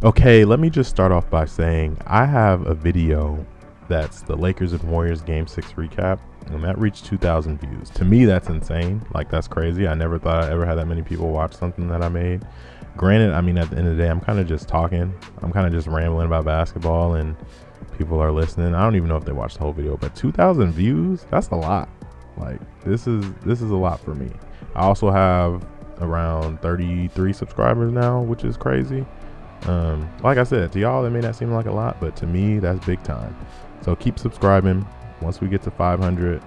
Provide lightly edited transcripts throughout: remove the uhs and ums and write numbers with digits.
Okay, let me just start off by saying I have a video that's the Lakers and Warriors Game 6 recap, and that reached 2,000 views. To me, that's insane. Like, that's crazy. I never thought I ever had that many people watch something that I made. Granted, I mean, at the end of the day, I'm kind of just talking. I'm kind of just rambling about basketball, and people are listening. I don't even know if they watched the whole video, but 2,000 views, that's a lot. Like, this is a lot for me. I also have around 33 subscribers now, which is crazy. Like I said, to y'all, it may not seem like a lot, but to me, that's big time. So keep subscribing. Once we get to 500,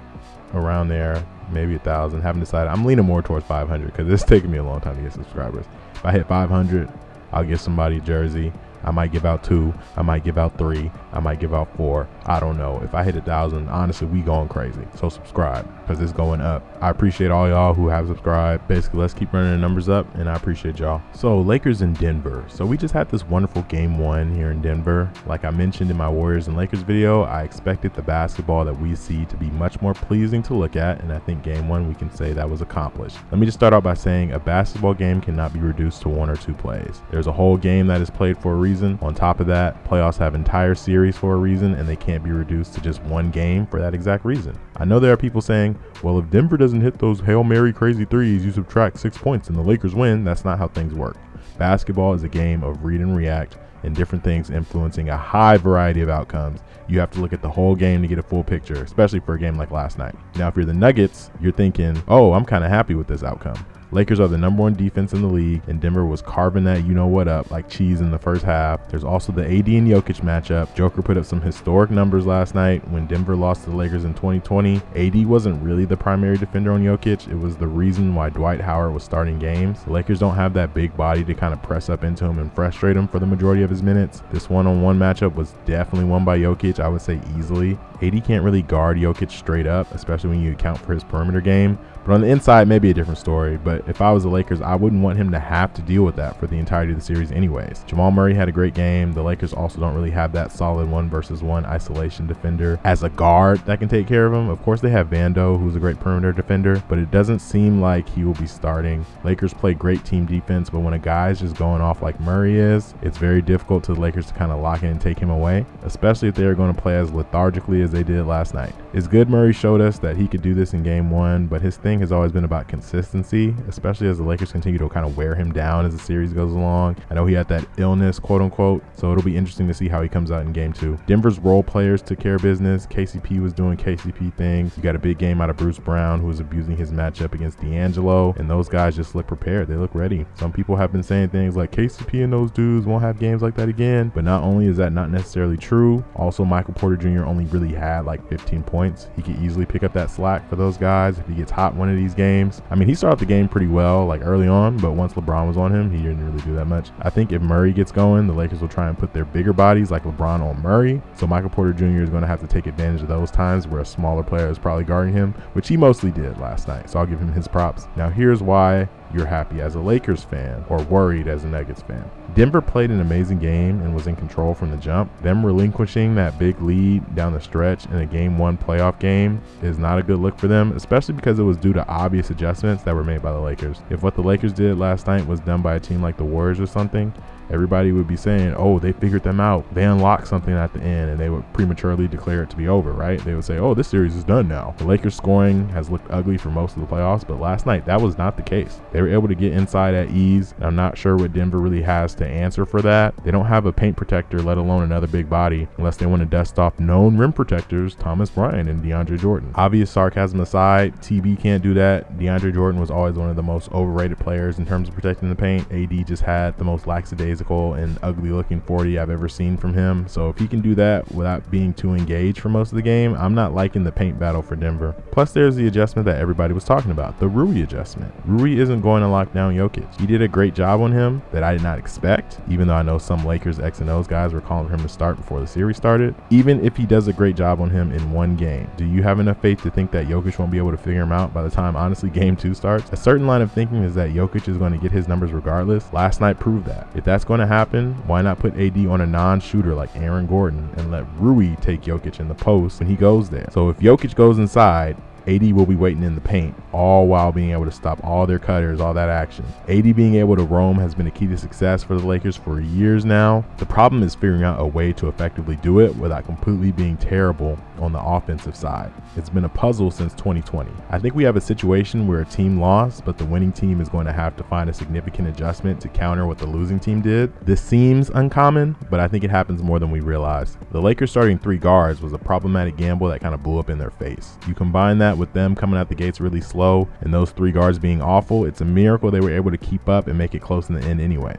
around there, maybe 1,000, haven't decided. I'm leaning more towards 500 because it's taking me a long time to get subscribers. If I hit 500, I'll give somebody a jersey. I might give out 2, I might give out 3, I might give out 4. I don't know. If I hit 1,000, honestly, we going crazy. So subscribe because it's going up. I appreciate all y'all who have subscribed. Basically, let's keep running the numbers up, and I appreciate y'all. So Lakers in Denver. So we just had this wonderful game 1 here in Denver. Like I mentioned in my Warriors and Lakers video, I expected the basketball that we see to be much more pleasing to look at, and I think game 1 we can say that was accomplished. Let me just start out by saying a basketball game cannot be reduced to 1 or 2 plays. There's a whole game that is played for a reason. On top of that, playoffs have entire series for a reason, and they can't be reduced to just 1 game for that exact reason. I know there are people saying, well, if Denver doesn't hit those Hail Mary crazy threes, you subtract 6 points and the Lakers win. That's not how things work. Basketball is a game of read and react, and different things influencing a high variety of outcomes. You have to look at the whole game to get a full picture, especially for a game like last night. Now, if you're the Nuggets, you're thinking, oh, I'm kind of happy with this outcome. Lakers are the #1 defense in the league, and Denver was carving that you-know-what up like cheese in the first half. There's also the AD and Jokic matchup. Joker put up some historic numbers last night when Denver lost to the Lakers in 2020. AD wasn't really the primary defender on Jokic. It was the reason why Dwight Howard was starting games. The Lakers don't have that big body to kind of press up into him and frustrate him for the majority of his minutes. This one-on-one matchup was definitely won by Jokic, I would say easily. AD can't really guard Jokic straight up, especially when you account for his perimeter game. But on the inside, maybe a different story. But if I was the Lakers, I wouldn't want him to have to deal with that for the entirety of the series anyways. Jamal Murray had a great game. The Lakers also don't really have that solid 1-versus-1 isolation defender as a guard that can take care of him. Of course, they have Vando, who's a great perimeter defender, but it doesn't seem like he will be starting. Lakers play great team defense, but when a guy's just going off like Murray is, it's very difficult to the Lakers to kind of lock in and take him away, especially if they're going to play as lethargically as they did last night. It's good Murray showed us that he could do this in game 1, but his thing has always been about consistency, especially as the Lakers continue to kind of wear him down as the series goes along. I know he had that illness, quote unquote, so it'll be interesting to see how he comes out in game 2. Denver's role players took care of business. KCP was doing KCP things. You got a big game out of Bruce Brown, who was abusing his matchup against D'Angelo, and those guys just look prepared. They look ready. Some people have been saying things like KCP and those dudes won't have games like that again, but not only is that not necessarily true, also Michael Porter Jr. only really had like 15 points. He could easily pick up that slack for those guys if he gets hot one of these games. I mean, he started the game pretty well, like early on, but once LeBron was on him, he didn't really do that much. I think if Murray gets going, the Lakers will try and put their bigger bodies like LeBron on Murray. So Michael Porter Jr. is going to have to take advantage of those times where a smaller player is probably guarding him, which he mostly did last night. So I'll give him his props. Now here's why you're happy as a Lakers fan or worried as a Nuggets fan. Denver played an amazing game and was in control from the jump. Them relinquishing that big lead down the stretch in a game 1 playoff game is not a good look for them, especially because it was due to obvious adjustments that were made by the Lakers. If what the Lakers did last night was done by a team like the Warriors or something, everybody would be saying, oh, they figured them out. They unlocked something at the end, and they would prematurely declare it to be over, right? They would say, oh, this series is done now. The Lakers scoring has looked ugly for most of the playoffs, but last night, that was not the case. They were able to get inside at ease. I'm not sure what Denver really has to answer for that. They don't have a paint protector, let alone another big body, unless they want to dust off known rim protectors, Thomas Bryant and DeAndre Jordan. Obvious sarcasm aside, TB can't do that. DeAndre Jordan was always one of the most overrated players in terms of protecting the paint. AD just had the most lackadaisical and ugly looking 40 I've ever seen from him. So if he can do that without being too engaged for most of the game, I'm not liking the paint battle for Denver. Plus there's the adjustment that everybody was talking about, the Rui adjustment. Rui isn't going to lock down Jokic. He did a great job on him that I did not expect, even though I know some Lakers X and O's guys were calling for him to start before the series started. Even if he does a great job on him in 1 game, do you have enough faith to think that Jokic won't be able to figure him out by the time honestly game 2 starts? A certain line of thinking is that Jokic is going to get his numbers regardless. Last night proved that. If that's going to happen, why not put AD on a non-shooter like Aaron Gordon and let Rui take Jokic in the post when he goes there? So if Jokic goes inside, AD will be waiting in the paint, all while being able to stop all their cutters, all that action. AD being able to roam has been a key to success for the Lakers for years now. The problem is figuring out a way to effectively do it without completely being terrible on the offensive side. It's been a puzzle since 2020. I think we have a situation where a team lost, but the winning team is going to have to find a significant adjustment to counter what the losing team did. This seems uncommon, but I think it happens more than we realize. The Lakers starting 3 guards was a problematic gamble that kind of blew up in their face. You combine that with them coming out the gates really slow and those 3 guards being awful, it's a miracle they were able to keep up and make it close in the end anyway.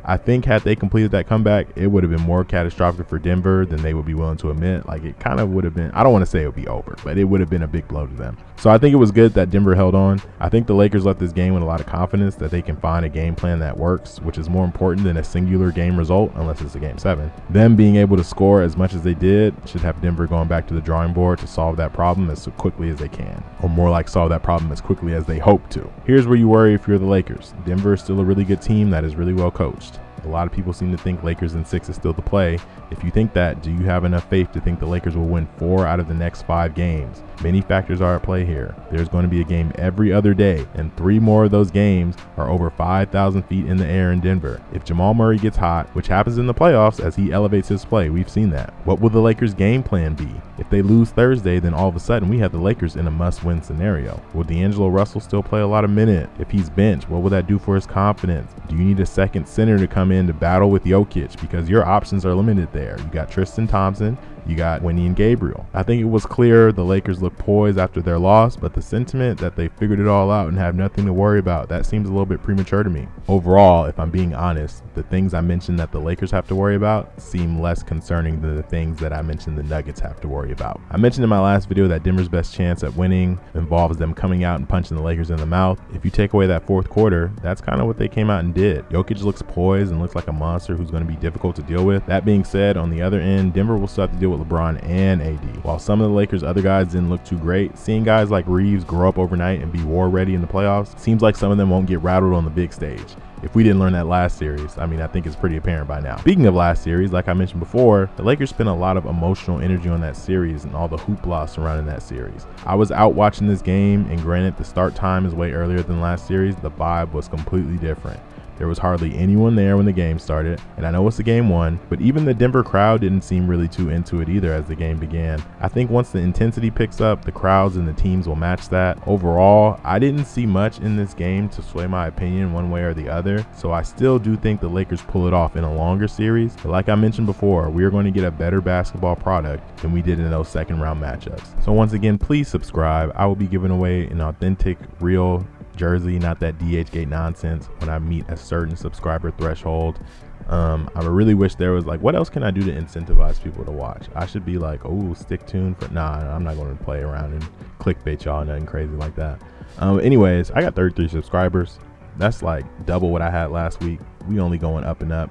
I think had they completed that comeback, it would have been more catastrophic for Denver than they would be willing to admit. Like, it kind of would have been, I don't want to say it would be over, but it would have been a big blow to them. So I think it was good that Denver held on. I think the Lakers left this game with a lot of confidence that they can find a game plan that works, which is more important than a singular game result, unless it's a game 7. Them being able to score as much as they did should have Denver going back to the drawing board to solve that problem as quickly as they can, or more like solve that problem as quickly as they hope to. Here's where you worry if you're the Lakers. Denver is still a really good team that is really well coached. A lot of people seem to think Lakers in 6 is still the play. If you think that, do you have enough faith to think the Lakers will win 4 out of the next 5 games? Many factors are at play here. There's going to be a game every other day, and 3 more of those games are over 5,000 feet in the air in Denver. If Jamal Murray gets hot, which happens in the playoffs as he elevates his play, we've seen that. What will the Lakers' game plan be? If they lose Thursday, then all of a sudden we have the Lakers in a must-win scenario. Will D'Angelo Russell still play a lot of minutes? If he's benched, what will that do for his confidence? Do you need a second center to come in to battle with Jokic? Because your options are limited there. You got Tristan Thompson, you got Winnie and Gabriel. I think it was clear the Lakers looked poised after their loss, but the sentiment that they figured it all out and have nothing to worry about, that seems a little bit premature to me. Overall, if I'm being honest, the things I mentioned that the Lakers have to worry about seem less concerning than the things that I mentioned the Nuggets have to worry about. I mentioned in my last video that Denver's best chance at winning involves them coming out and punching the Lakers in the mouth. If you take away that 4th quarter, that's kind of what they came out and did. Jokic looks poised and looks like a monster who's going to be difficult to deal with. That being said, on the other end, Denver will still have to deal with LeBron and AD. While some of the Lakers' other guys didn't look too great, seeing guys like Reeves grow up overnight and be war ready in the playoffs seems like some of them won't get rattled on the big stage. If we didn't learn that last series, I mean, I think it's pretty apparent by now. Speaking of last series, like I mentioned before, the Lakers spent a lot of emotional energy on that series and all the hoopla surrounding that series. I was out watching this game, and granted the start time is way earlier than last series, the vibe was completely different. There was hardly anyone there when the game started, and I know it's the game 1, but even the Denver crowd didn't seem really too into it either as the game began. I think once the intensity picks up, the crowds and the teams will match that. Overall, I didn't see much in this game to sway my opinion one way or the other, so I still do think the Lakers pull it off in a longer series, but like I mentioned before, we are going to get a better basketball product than we did in those second round matchups. So once again, please subscribe. I will be giving away an authentic, real jersey, not that DHgate nonsense, when I meet a certain subscriber threshold. I really wish there was like, what else can I do to incentivize people to watch? I should be like, oh, stick tuned for, nah, I'm not going to play around and clickbait y'all, nothing crazy like that. Anyways, I got 33 subscribers. That's like double what I had last week. We only going up and up.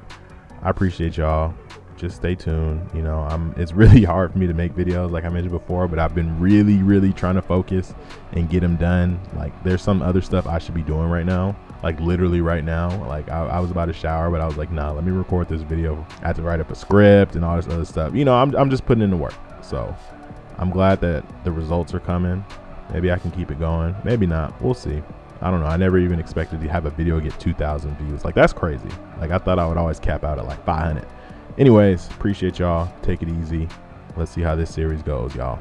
I appreciate y'all. Just stay tuned. You know, it's really hard for me to make videos like I mentioned before, but I've been really trying to focus and get them done. Like, there's some other stuff I should be doing right now, like literally right now. Like I was about to shower, but I was like, nah, let me record this video. I had to write up a script and all this other stuff. You know, I'm just putting in the work. So I'm glad that the results are coming. Maybe I can keep it going, maybe not, we'll see. I don't know. I never even expected to have a video get 2,000 views. Like, that's crazy. Like, I thought I would always cap out at like 500. Anyways, appreciate y'all. Take it easy. Let's see how this series goes, y'all.